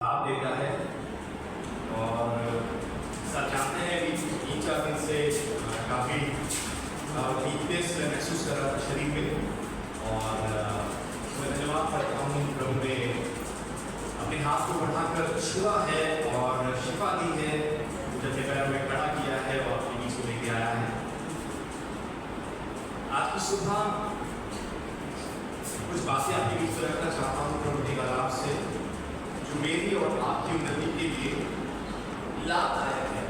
लाभ देता है। और सब जानते हैं कि 3-4 दिन से काफ़ी वीकनेस महसूस कर रहा था शरीर में, और मैं धन्यवाद करता हूँ प्रभु ने अपने हाथ को बढ़ाकर छुआ है और शिफा दी है, जब पैरों में खड़ा किया है और अपने बीच को लेके आया है। आज की सुबह कुछ बातें आपके बीच में रखना चाहता हूँ प्रभु के कलाम से, जो मेरी और आपकी उन्नति के लिए लाभदायक है।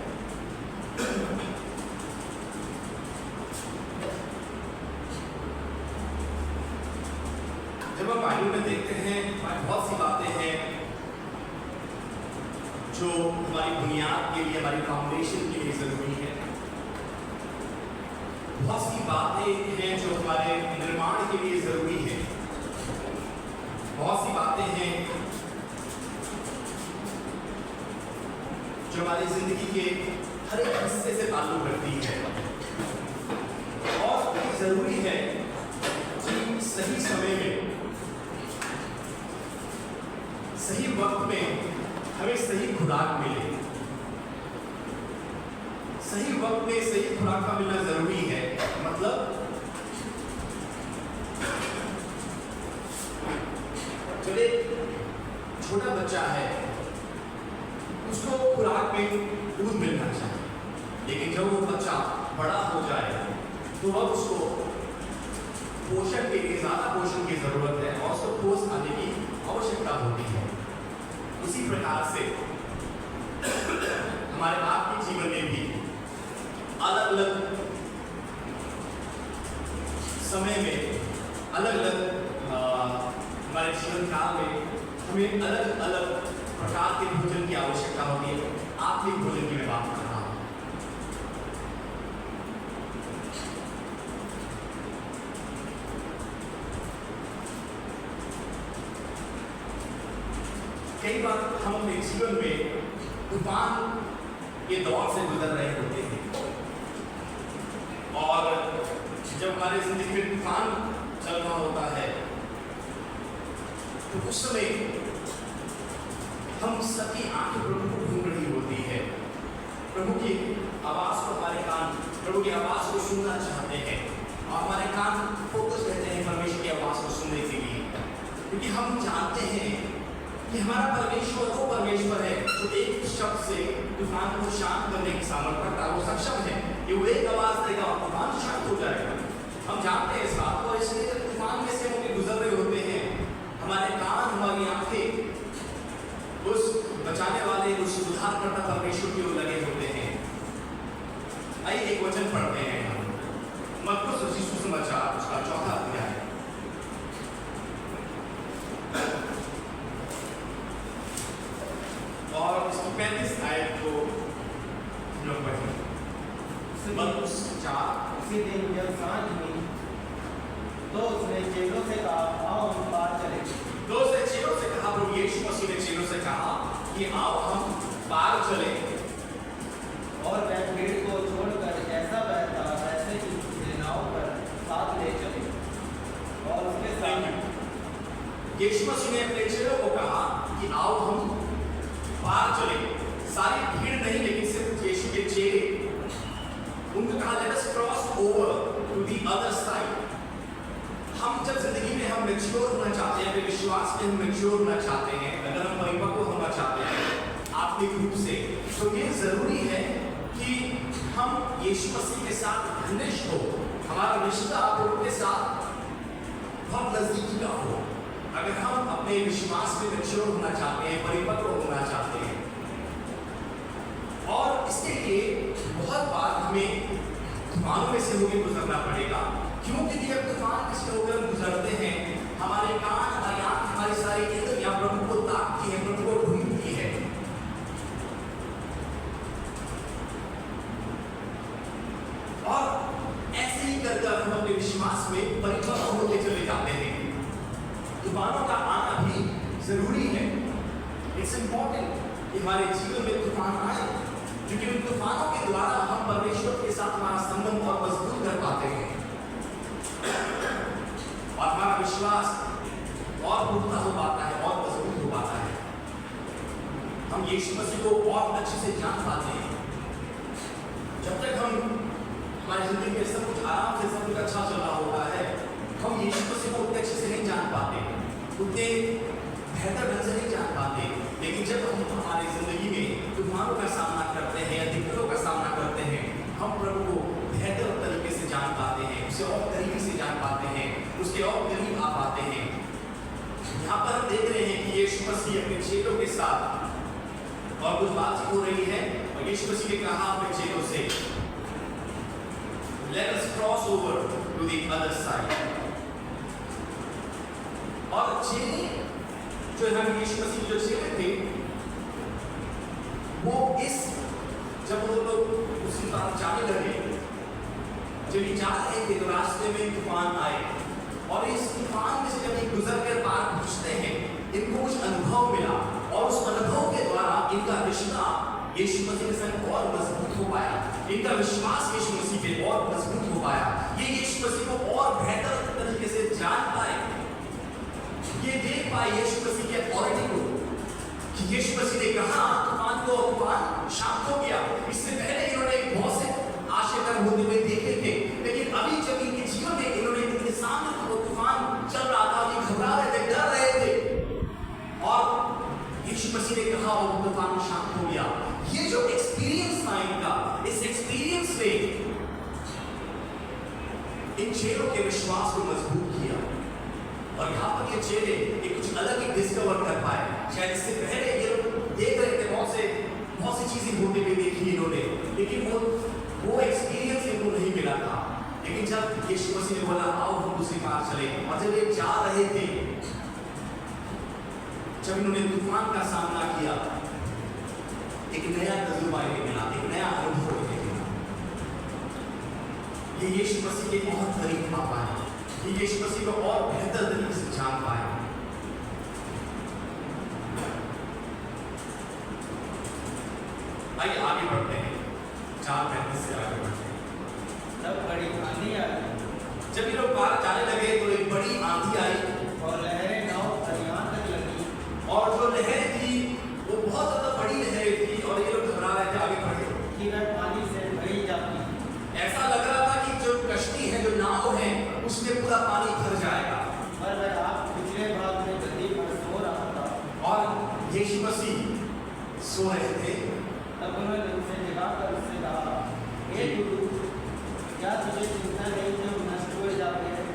जब हम बाइबल में देखते हैं, बहुत सी बातें हैं जो हमारी बुनियाद के लिए, हमारी फाउंडेशन के लिए जरूरी है। बहुत सी बातें हैं जो हमारे निर्माण के लिए जरूरी है। बहुत सी बातें हैं जो हमारी जिंदगी के हर एक हिस्से से ताल्लुक रखती है, और ये जरूरी है कि सही समय में, सही वक्त में हमें सही खुराक मिले। सही वक्त में सही खुराक का मिलना जरूरी है। मतलब जब एक छोटा बच्चा है, उसको खुराक में दूध मिलना चाहिए, लेकिन जब वो बच्चा बड़ा हो जाए तो अब उसको पोषण के लिए, ज्यादा पोषण की जरूरत है और उसको ठोस खाने की आवश्यकता होती है। उसी प्रकार से हमारे आपके जीवन में भी अलग अलग समय में, अलग अलग हमारे जीवन काल में हमें अलग अलग प्रकार के भोजन की आवश्यकता होती है। आत्मिक भोजन की मैं बात कर रहा हूं। कई बार हम अपने जीवन में तूफान के दौर से गुजर रहे होते हैं, और जब हमारी जिंदगी में तूफान चल रहा होता है तो उस समय हम सबकी आंखें प्रभु को घूम रही होती है। प्रभु की आवाज को, हमारे कान प्रभु की आवाज को सुनना चाहते हैं, और हमारे कान फोकस रहते हैं परमेश्वर की आवाज को सुनने के लिए, क्योंकि हम जानते हैं कि हमारा परमेश्वर वो परमेश्वर है जो एक शब्द से तूफान को शांत करने की सामर्थ्य रखता है। वो सक्षम है कि वो एक आवाज देगा और तूफान शांत हो जाएगा। हम जानते हैं इस बात को, और इसलिए जब तूफान में से हम गुजर रहे होते हैं, हमारे कान, हमारी आंखें उस बचाने वाले, उस उद्धारकर्ता परमेश्वर की ओर लगे होते हैं। आइए एक वचन पढ़ते हैं, मरकुस रचित सुसमाचार उसका 4वां अध्याय, और इसकी 35 आयत को हम लोग पढ़ेंगे। मरकुस 4। उसी दिन जब सांझ हुई तो उसने चेलों से कहा, आओ हम पार चलें। तो उसने चेलों से कहा, प्रभु यीशु मसीह ने चेलों से कहा कि आओ हम पार चलें। और वह भीड़ को छोड़कर जैसा वह था वैसे ही उसे नाव पर साथ ले चले, और उसके साथ यीशु मसीह ने अपने चेलों को कहा कि आओ हम पार चलें। सारी भीड़ नहीं, लेकिन सिर्फ यीशु के चेले। उनको कहा, let us cross over to the other side. हम जब जिंदगी में हम मैच्योर होना चाहते हैं, अपने विश्वास में हम मैच्योर होना चाहते हैं, अगर हम परिपक्व होना चाहते हैं आत्मिक रूप से, तो ये जरूरी है कि हम यीशु मसीह के साथ घनिष्ठ हो, हमारा रिश्ता प्रभु के साथ बहुत नजदीकी का हो। अगर हम अपने विश्वास में मैच्योर होना चाहते हैं, परिपक्व होना चाहते हैं, और इसके लिए बहुत बार हमें तूफानों में से होकर गुजरना पड़ेगा। क्योंकि जब तूफान से होकर हम गुजरते हैं, हमारे कान, हमारी आंख, हमारी सारी इंद्रियां प्रभु को ताकती है, प्रभु को ढूंढती है। और ऐसे ही कर हम अपने विश्वास में परिपक्व होते चले जाते हैं। तूफानों का आना भी जरूरी है। इट्स इंपॉर्टेंट कि हमारे जीवन में तूफान आए, क्योंकि उन तूफानों के द्वारा हम परमेश्वर के साथ हमारा संबंध और मजबूत कर पाते हैं, और हमारा विश्वास और पुख्ता हो पाता है और मजबूत हो पाता है। हम यीशु मसीह को और अच्छे से जान पाते हैं। जब तक हम हमारी जिंदगी में सब कुछ आराम से, सब कुछ अच्छा चल रहा होता है, हम यीशु मसीह को उतने अच्छे से नहीं जान पाते, उतने बेहतर ढंग से नहीं जान पाते। लेकिन जब हम हमारी जिंदगी में तूफानों का सामना करते हैं या दिक्कतों का सामना करते हैं, हम प्रभु को बेहतर तरीके से जान पाते हैं, उसे और तरीके से जान पाते हैं, उसके और करीब आ पाते हैं। यहाँ पर हम देख रहे हैं कि यीशु मसीह अपने चेलों के साथ और कुछ बातचीत हो रही है और यीशु मसीह ने कहा अपने चेलों से, Let us cross over to the other side. और चेले जो हम यीशु मसीह जो चेले थे, वो जब वो लोग उसी तरफ जाने लगे, जब ये जा रहे थे तो रास्ते में तूफान आए और इस तूफान में से जब ये गुजर कर पार पहुंचते हैं, इनको कुछ अनुभव मिला और उस अनुभव के द्वारा इनका रिश्ता यीशु मसीह के संग और मजबूत हो पाया, इनका विश्वास यीशु मसीह पे और मजबूत हो पाया। ये यीशु मसीह को और बेहतर तरीके से जान पाए, ये देख पाए यीशु मसीह की अथॉरिटी को कि यीशु मसीह ने कहा तूफान को, तूफान शांत हो गया। इससे पहले इन्होंने बहुत से आश्चर्य होते हुए देखे थे, लेकिन अभी जब इनके जीवन में इन्होंने इनके सामने वो तूफान चल रहा था, ये घबरा रहे थे, डर रहे थे और यीशु मसीह ने कहा वो तूफान शांत हो गया। ये जो एक्सपीरियंस था इनका, इस एक्सपीरियंस ने इन चेलों के विश्वास को मजबूत किया और यहाँ पर ये चेले एक कुछ अलग ही डिस्कवर कर पाए। शायद इससे पहले ये लोग देख रहे थे, बहुत सी चीजें होते हुए देखी इन्होंने, लेकिन वो एक्सपीरियंस इनको नहीं मिला था। लेकिन जब यीशु मसीह ने बोला आओ हम दूसरी बार चले, और जब ये जा रहे थे, जब इन्होंने तूफान का सामना किया, एक नया तजुर्बा इन्हें मिला, एक नया अनुभव इन्हें मिला। ये यीशु मसीह के बहुत करीब आ पाए, ये यीशु मसीह को और बेहतर तरीके से जान पाए। आइए आगे बढ़ते हैं, 4:35 से आगे बढ़ते हैं। तब बड़ी आंधी आई, जब ये लोग पार जाने लगे तो एक बड़ी आंधी आई और लहरें नाव दरियान तक लगी, और जो लहरें थी वो बहुत ज्यादा बड़ी लहरें थी और ये लोग घबरा रहे थे आगे बढ़े कि वह पानी से भरी जाती। ऐसा लग रहा था कि जो कश्ती है, जो नाव है, उसमें पूरा पानी भर जाएगा। पर वह आप पिछले भाग में गद्दी पर सो रहा था और यीशु मसीह सो रहे थे। तब उन्होंने उसे जगाकर उससे कहा, हे गुरु, क्या तुझे चिंता नहीं कि हम नष्ट हो जाते हैं?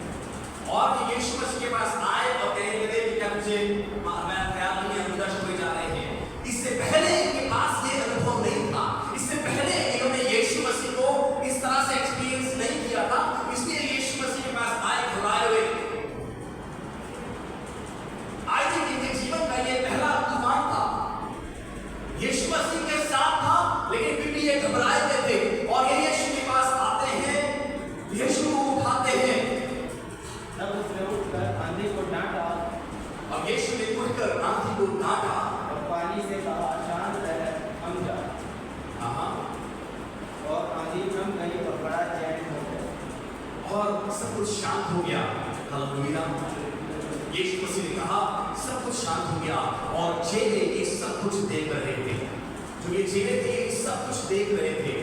और यीशु मसीह के पास आए और कहने लगे कि क्या तुझे मैं ख्याल नहीं है, हम नष्ट हो जा रहे हैं। इससे पहले इनके पास ये अनुभव नहीं था, इससे पहले इन्होंने यीशु मसीह को इस तरह से एक्सपीरियंस नहीं किया था, इसलिए यीशु मसीह के पास आए घबराए हुए। आई थिंक इनके जीवन का ये पहला तूफान था, यीशु मसीह के साथ था, लेकिन फिर भी ये घबराए हुए थे। और ये यीशु के पास आते हैं, यीशु को उठाते हैं। तब उसने उठकर आंधी को डांटा और यीशु ने उठकर आंधी को डांटा और पानी से कहा, शांत रह, थम जा। और आंधी थम गई और बड़ा चैन हो गया और सब कुछ शांत हो गया। हालेलुया। यीशु मसीह ने कहा सब कुछ शांत हो गया और चेले ये सब कुछ देख रहे थे। जो ये चेले थे ये सब कुछ देख रहे थे,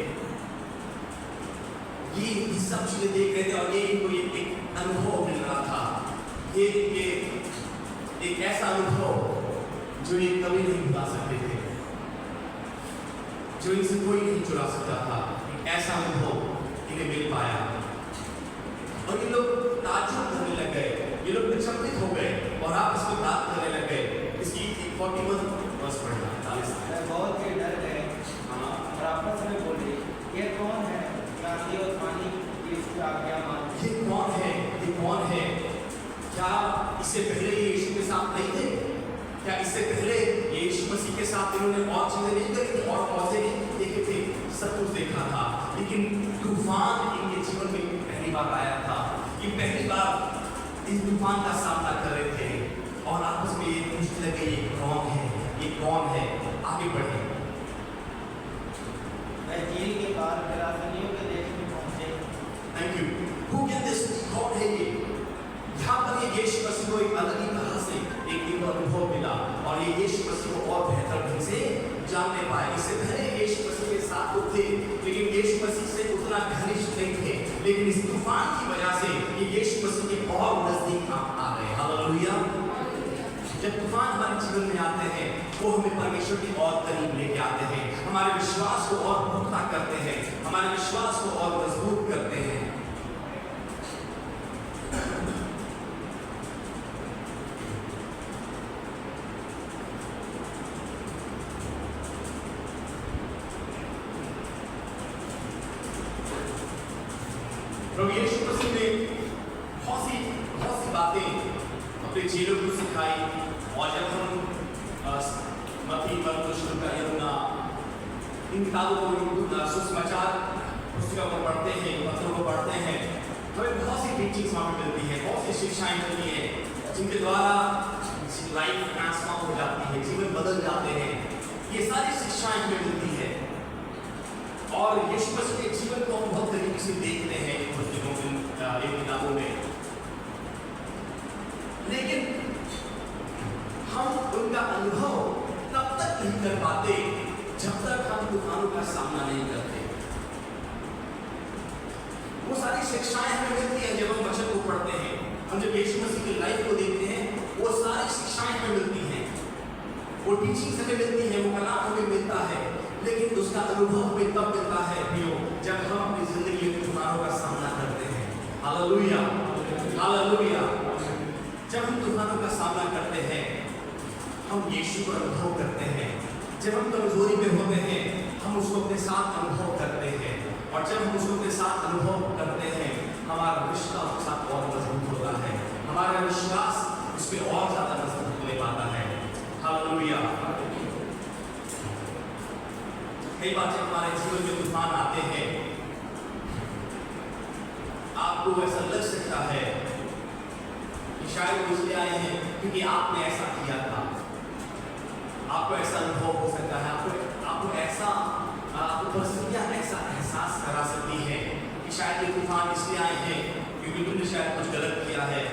ये सब चीजें देख रहे थे और ये इनको एक अनुभव मिल रहा था। ये एक ऐसा अनुभव जो ये कभी नहीं भुला सकते थे, जो इनसे कोई नहीं चुरा सकता था। ऐसा अनुभव इन्हें मिल पाया और ये लोग ताज्जुब करने लग गए, ये लोग अचंभित हो गए और आपस में बात करने लग गए। इसकी 41 वर्ष पढ़ना 40 वह बहुत ही डर गए और आपस में बोले, ये कौन है आंधी और पानी की इसकी आज्ञा मानते? ये कौन है, ये कौन है? क्या इससे पहले ये यीशु के साथ नहीं थे? क्या इससे पहले ये यीशु मसीह के साथ इन्होंने और चीजें नहीं करी थी और मौजे नहीं देखे थे? सब कुछ देखा था, लेकिन तूफान इनके जीवन में पहली बार आया था। ये पहली बार इस तूफान का सामना कर रहे थे और आपस में ये पूछने लगे ये कौन है, ये कौन है? आगे बढ़े। वह झील के पार गिरासनियों के देश में पहुंचे। Thank you. Who can this be? कौन है ये? यहाँ पर ये यीशु मसीह को एक अलग ही तरह से एक अनुभव मिला और ये यीशु मसीह को और बेहतर ढंग से जानने पाए। इससे पहले यीशु मसीह के साथ तो थे, लेकिन यीशु मसीह से उतना घनिष्ठ नहीं थे, लेकिन इस तूफान की वजह से ये यीशु मसीह के और नजदीक आ गए। हालेलुया। जब तूफान हमारे जीवन में आते हैं, वो हमें परमेश्वर की और करीब लेके आते हैं, हमारे विश्वास को और पुख्ता करते हैं, हमारे विश्वास को और मजबूत करते हैं। प्रभु यीशु मसीह ने बहुत सी बातें अपने चेलों को सिखाई। और जब हम मत्ती, मरकुस, लूका, यूहन्ना इन किताबों को सुसमाचार पुस्तकों को पढ़ते हैं, पत्रों को पढ़ते हैं, हमें बहुत सी टीचिंग्स वहाँ पे मिलती है, बहुत सी शिक्षाएं मिलती है, जिनके द्वारा लाइफ ट्रांसफॉर्म हो जाती है, जीवन बदल जाते हैं। ये सारी शिक्षाएं हमें मिलती है और यीशु मसीह के जीवन को हम बहुत तरीके से देखते हैं इन पुस्तकों में, इन किताबों में। लेकिन हम उनका अनुभव तब तक नहीं कर पाते जब तक हम तूफानों का सामना नहीं करते। वो सारी शिक्षाएं हमें मिलती हैं जब हम वचन को पढ़ते हैं, हम जब यीशु मसीह की लाइफ को देखते हैं, वो सारी शिक्षाएं हमें मिलती हैं, वो टीचिंग्स हमें मिलती है, वो कलाम हमें मिलता है। लेकिन उसका अनुभव हमें तब मिलता है प्रियो, जब हम अपनी जिंदगी में तूफानों का सामना करते हैं। Hallelujah, hallelujah. जब हम तूफानों का सामना करते हैं, हम यीशु को अनुभव करते हैं। जब हम कमजोरी में होते हैं, हम उसको अपने साथ अनुभव करते हैं, और जब हम उसको अपने साथ अनुभव करते हैं, हमारा रिश्ता उसके साथ और मजबूत होता है, हमारा विश्वास उस पर और ज्यादा मजबूत होने पाता है। हालेलुया। कई बार जब हमारे जीवन में तूफान आते हैं, आपको ऐसा लग सकता है कि शायद वो इसलिए आए हैं क्योंकि आपने ऐसा किया था। आपको ऐसा अनुभव हो सकता है, आपको ऐसा परिस्थितियां ऐसा एहसास करा सकती है कि शायद ये तूफान इसलिए आए हैं क्योंकि तुमने शायद कुछ गलत किया है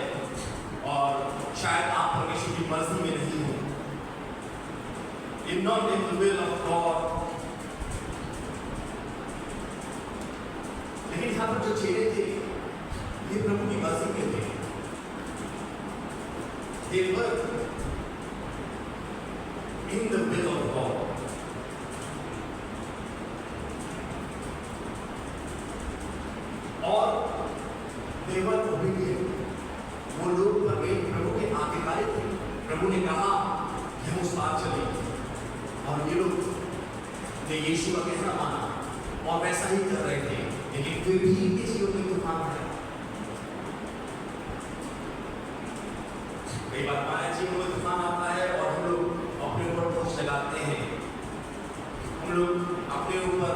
और शायद आप परमेश्वर की मर्जी में नहीं हो। You're not in the will of God. लेकिन यहाँ पर जो चेले थे, ये प्रभु की मर्जी में थे। They were in the will of God. और they were obedient. वो लोग प्रभु के आज्ञाकारी थे। प्रभु ने कहा कि हम उस पार चले, और ये लोग ने यीशु का कहना माना और वैसा ही कर रहे थे। लेकिन फिर भी इनके जीवन में तूफान आया। कई बार हमारे जीवन में तूफान आता है और हम लोग अपने ऊपर बोझ लगाते हैं, हम लोग अपने ऊपर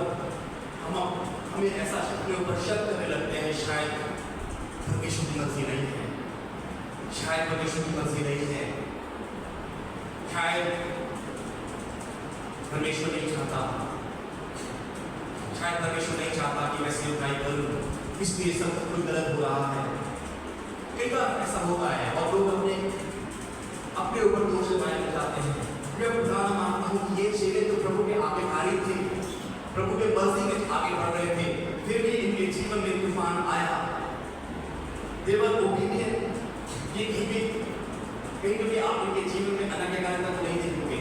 हमें ऐसा अपने ऊपर शक करने लगते हैं, शायद परमेश्वर की मर्जी नहीं है, शायद परमेश्वर की मर्जी नहीं है, शायद परमेश्वर नहीं चाहता, शायद परमेश्वर नहीं चाहता कि मैं सेवकाई करूं, इसलिए सब कुछ गलत हो रहा है। कई बार ऐसा होता है और लोग अपने ऊपर दोष लगाने जाते हैं। मैं पुराना मानता हूँ कि ये चेले तो प्रभु के आज्ञाकारी थे, प्रभु के मर्जी में आगे बढ़ रहे थे, फिर भी इनके जीवन में तूफान आया। देवर ओबीडियंट। ये कहीं आप इनके जीवन में अनाज्ञाकारिता को नहीं देखोगे,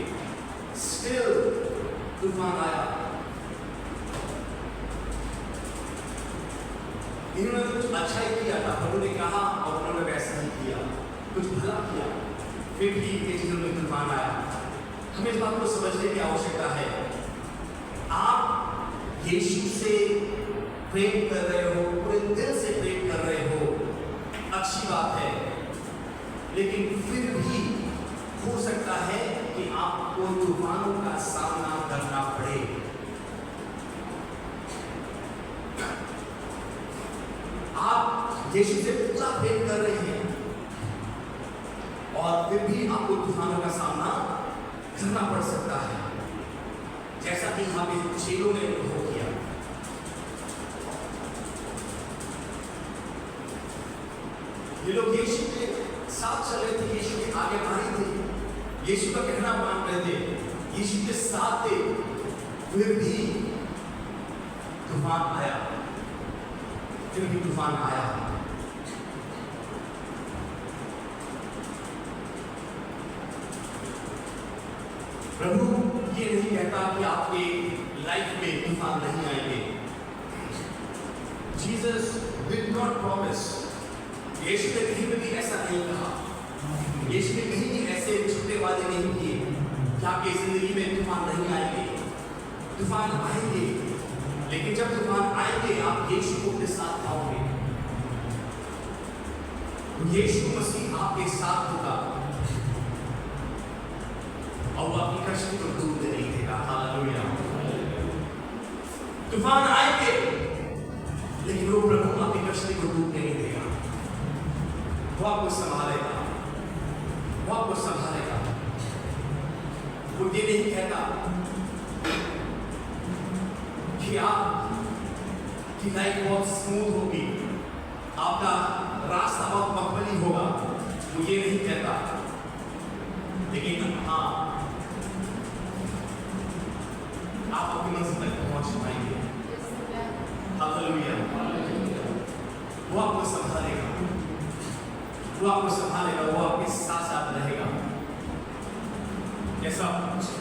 स्टिल तूफान आया। इन्होंने कुछ अच्छा ही किया था, प्रभु ने कहा और उन्होंने वैसा ही किया, कुछ भला किया, फिर भी इनके जीवन में तूफान आया। हमें इस बात को समझने की आवश्यकता है। आप यीशु से प्रेम कर रहे हो, पूरे दिल से प्रेम कर रहे हो, अच्छी बात है, लेकिन फिर भी हो सकता है कि आपको तूफानों का सामना करना पड़े। आप यीशु से पूरा प्रेम कर रहे हैं और फिर भी आपको तूफानों का सामना करना पड़ सकता है, जैसा कि यहाँ पे चेलों ने अनुभव किया। ये लोग यीशु के साथ चल रहे थे, यीशु के आगे बढ़े थे, यीशु का कहना मान रहे थे, यीशु के साथ थे, फिर भी तूफान आया, प्रभु ये नहीं कहता कि आपके लाइफ में तूफान नहीं आएंगे। जीसस डिड नॉट प्रॉमिस, यीशु ने कहीं भी ऐसा नहीं कहा, यीशु ने कहीं भी ऐसे झूठे वादे नहीं किए कि आपकी जिंदगी में तूफान नहीं आएंगे। तूफान आएंगे, लेकिन जब तूफान आएंगे आप यीशु को अपने साथ पाओगे। यीशु मसीह आपके साथ होगा और वो आपकी कष्ट को दूर नहीं देगा। हालेलुया। तूफान आएंगे, लेकिन वो प्रभु आपकी कष्ट को दूर नहीं देगा। वो आपको संभालेगा, वो आपको संभालेगा। वो ये नहीं कहता कि आपकी लाइफ बहुत स्मूथ होगी, आपका रास्ता बहुत मखमली होगा, वो ये नहीं कहता। लेकिन हाँ, आप अपनी मंजिल तक पहुंच पाएंगे। हालेलुया। वो आपको संभालेगा, वो आपको संभालेगा, वो आपके साथ साथ रहेगा। जैसा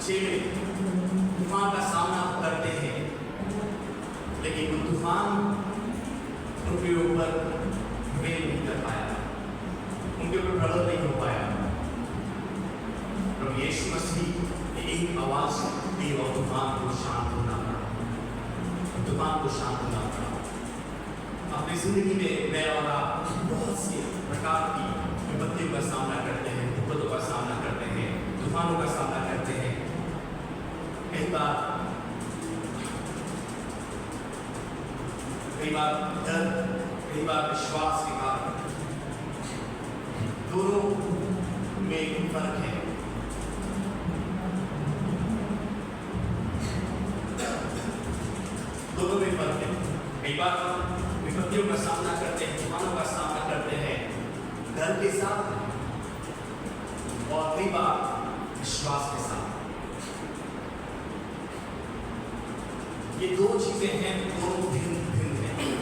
चेले तूफान का सामना करते हैं, लेकिन वो तूफान उनके ऊपर प्रेम नहीं कर पाया, उनके ऊपर प्रबल नहीं हो पाया। प्रभु यीशु मसीह ने एक आवाज दी और तूफान को शांत होना पड़ा, तूफान को शांत होना पड़ा। अपनी जिंदगी में मैं और आप बहुत से प्रकार की विपत्तियों का सामना करते हैं, विपत्तियों का सामना करते हैं, तूफानों का सामना करते हैं। कई बार डर, कई बार विश्वास के कारण, दोनों में फर्क है। दोनों में फर्क है। कई बार विपत्तियों का सामना करते हैं, तूफानों का सामना करते हैं डर के साथ, और कई बार विश्वास के साथ। ये दो चीजें हैं, दोनों भिन्न भिन्न हैं।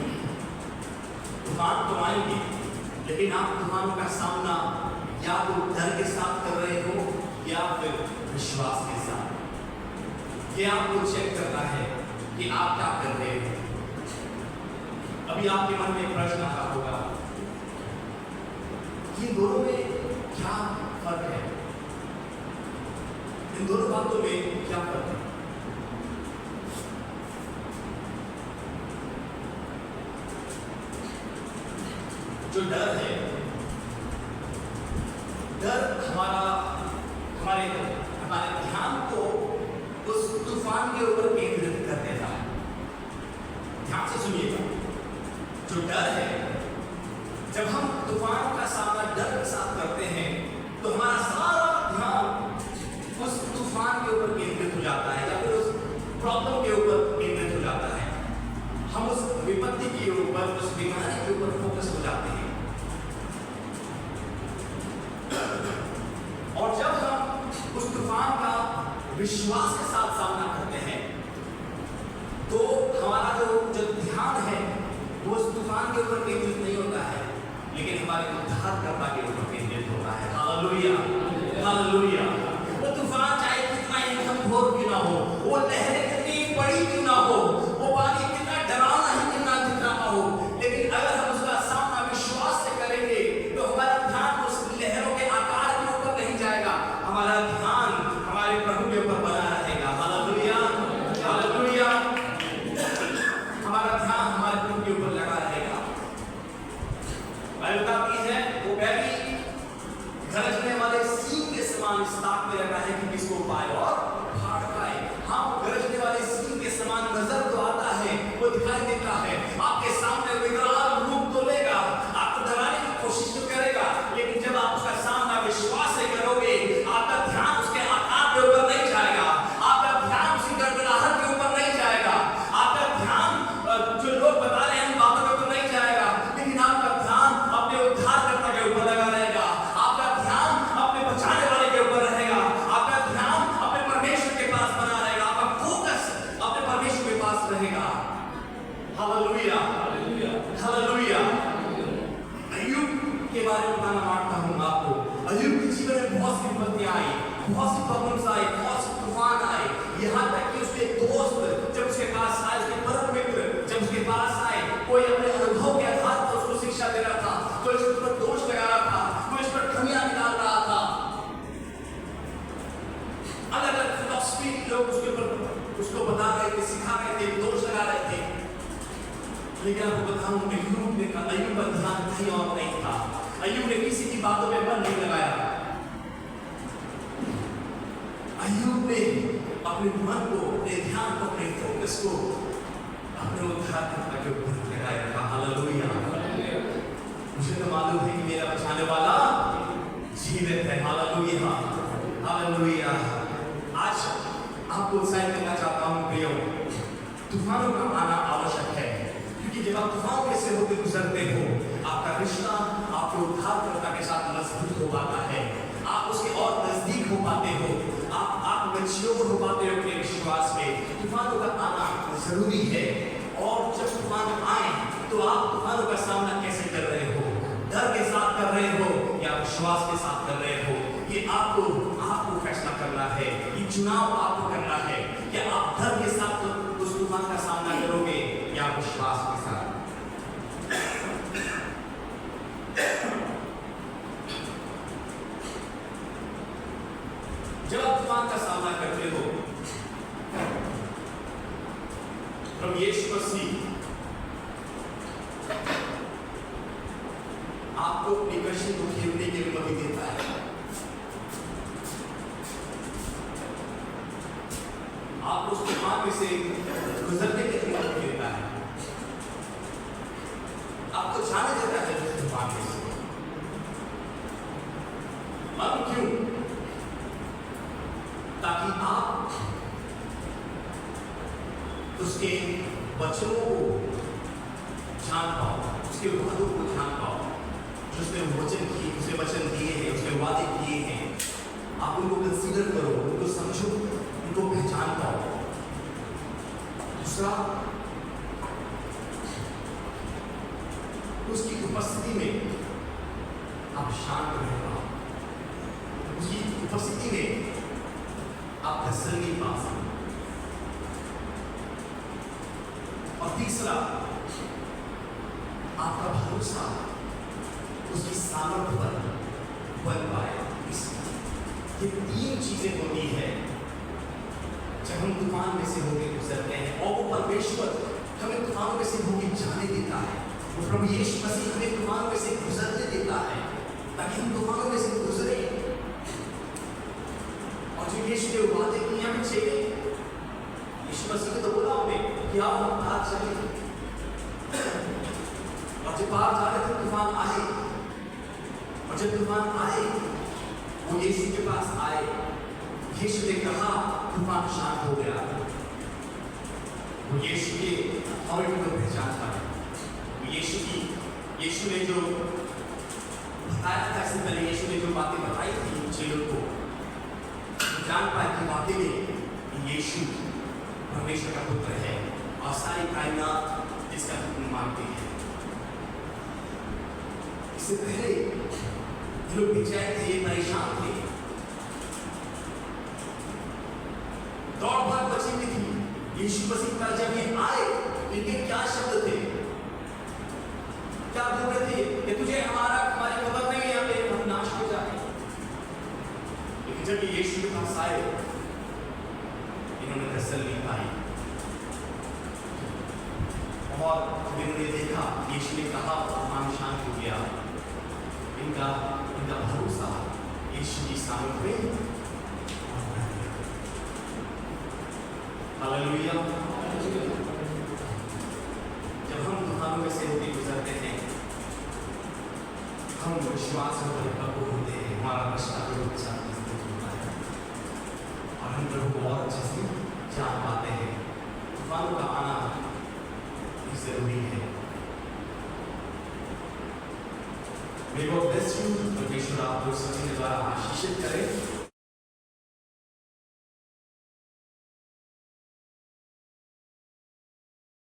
तूफान तो आएंगे, लेकिन आप तूफानों का सामना या तो डर के साथ कर रहे हो या फिर विश्वास के साथ। ये आपको चेक करना है कि आप क्या कर रहे हो। अभी आपके मन में प्रश्न आता होगा, ये दोनों में क्या फर्क है, इन दोनों बातों में क्या फर्क है। जो डर है, डर हमारे ध्यान को उस तूफान के ऊपर केंद्रित कर देता है। ध्यान से सुनिएगा, जो डर है, जब हम तूफान का सामना डर के साथ करते हैं तो हमारा सारा ध्यान उस तूफान के ऊपर केंद्रित हो जाता है या फिर उस प्रॉब्लम के ऊपर केंद्रित हो जाता है। हम उस विपत्ति के ऊपर, उस बीमारी के ऊपर फोकस हो जाते हैं। और जब हम उस तूफान का विश्वास के साथ सामना करते हैं तो हमारा जो ध्यान है वो उस तूफान के ऊपर केंद्रित नहीं होता है, लेकिन हमारे उद्धारकर्ता के ऊपर केंद्रित होता है। Hallelujah, hallelujah. वो तूफान चाहे कितना ही घनघोर क्यों ना हो, वो लहरें कितनी बड़ी क्यों ना हो, वो पानी कितना डरावना ही क्यों ना दिख रहा हो, लेकिन अगर हम उसका सामना विश्वास से करेंगे तो हमारा ध्यान उस लहरों के आकार के ऊपर नहीं जाएगा, हमारा ध्यान हमारे प्रभु के ऊपर बना रहेगा। Hallelujah, hallelujah. हमारा ध्यान हमारे प्रभु के ऊपर लगा रहेगा। बाइबल बताती है वो बैली गरजने वाले सींग के समान इस ताक में रहता है कि किसको पाए और भाग पाए। हाँ, गरजने वाले सींग के समान नजर तो आता है, वो दिखाई देता है, आपके सामने विकराल रूप तो लेगा, आपको डराने की कोशिश तो करेगा, लेकिन जब आप उसका सामना विश्वास से करोगे, आपका ध्यान उसके आकार के ऊपर नहीं जाएगा, आपका ध्यान उसकी गड़गड़ाहट के ऊपर नहीं जाएगा, आपका ध्यान जो लोग बता रहे हैं उन बातों के ऊपर नहीं जाएगा, लेकिन आपका ध्यान अपने उद्धारकर्ता के ऊपर लगा रहेगा, आपका ध्यान अपने बचाने वाले के ऊपर रहेगा, आपका ध्यान अपने परमेश्वर के बहुत सी प्रॉब्लम्स आए, बहुत से तूफान आए, यहाँ तक कि उसके दोस्त जब उसके पास आए, उसके परम मित्र जब उसके पास आए, कोई अपने अनुभव के आधार पर उसको शिक्षा दे रहा था, कोई उसके ऊपर दोष लगा रहा था, कोई उस पर खमियां निकाल रहा था, अलग अलग फिलॉसफी लोग उसके ऊपर उसको बता रहे थे, सिखा रहे थे, दोष लगा रहे थे। लेकिन आपको बताऊं, अय्यूब ने कहा, अय्यूब का ध्यान कहीं और नहीं था, अय्यूब ने किसी की बातों में मन नहीं लगाया, अय्यूब ने अपने मन को, अपने ध्यान को, अपने फोकस को अपने उद्धारकर्ता के ऊपर लगाए रखा। हालेलुया। मुझे तो मालूम है कि मेरा बचाने वाला जीवित है। Hallelujah, hallelujah. आज आपको उत्साहित करना चाहता हूं प्रियो, तूफानों का आना आवश्यक है, क्योंकि जब आप तूफान में से होकर गुजरते हो, आपका रिश्ता आपके उद्धारकर्ता के साथ मजबूत हो पाता है, आप उसके और नजदीक हो पाते हो, आप मैच्योर हो पाते हो अपने विश्वास में। तूफानों का आना जरूरी है, और जब तूफान आए तो आप तूफानों का सामना कैसे कर रहे हो? डर के साथ कर रहे हो या विश्वास के साथ कर रहे हो? ये आपको फैसला करना है, ये चुनाव आपको करना है कि आप डर के साथ उस तूफान का सामना करोगे या विश्वास के साथ। जब आप तूफान का सामना करते हो, प्रभु यीशु मसीह आपको अपनी कष्ट को खेलने की अनुमति देता है, आप उस तूफान में से गुजरने की अनुमति देता है, आपको जाने देता है उस तूफान में से। मालूम क्यों? ताकि आप उसके वचनों को जान पाओ, उसके वादों को जान पाओ, जो उसने वचन किए, उसने वचन दिए हैं, उसने वादे किए हैं, आप उनको कंसीडर करो, उनको समझो, उनको पहचान पाओ। दूसरा, उसकी उपस्थिति में आप शांत रह पाओ, उसकी उपस्थिति में आप तसल्ली पा सकते। और तीसरा, आपका भरोसा उसकी सामर्थ्य पर बन पाए। ये तीन चीजें होती है जब हम तूफान में से होकर गुजरते हैं, और वो परमेश्वर हमें तूफानों में से होकर जाने देता है, वो प्रभु यीशु मसीह हमें तूफानों में से गुजरने देता है ताकि हम तूफानों में से गुजरे। और जो यीशु ने वादे किए हमें चाहिए, यीशु मसीह ने तो बोला हमें कि आओ हम पार चले, और जब पार जा रहे थे तूफान आए, और जब तूफान आए वो यीशु के पास आए, यीशु ने कहा, तूफान शांत हो गया। वो यीशु के अथॉरिटी को पहचान पाए, यीशु ने जो बताया था, इससे पहले यीशु ने जो बातें बताई थी चेलों को, जान पाए कि वाकई में यीशु परमेश्वर का पुत्र है और सारी कायनात इसका हुक्म मानती है। इससे पहले ये लोग बेचैन थे, ये परेशान थे, दौड़ भाग मची हुई थी। यीशु मसीह पर जब ये आए, इनके क्या शब्द थे, क्या बोल रहे थे कि तुझे हमारी खबर नहीं है, हम नाश हो जाए। लेकिन जब ये यीशु के पास आए, इन्होंने तसल्ली पाई, और जब इन्होंने देखा, यीशु ने कहा, तूफान शांत हो गया। इनका भरोसा यीशु की सामर्थ्य में। हालेलुया। जब हम तूफानों में से होकर गुजरते हैं, हम विश्वास में परिपक्व होते हैं, हमारा रिश्ता प्रभु के साथ मजबूत होता है, और हम प्रभु को और अच्छे से जान पाते हैं। तूफानों का आना जरूरी है। परमेश्वर आपको सच्चे द्वारा आशीषित करे।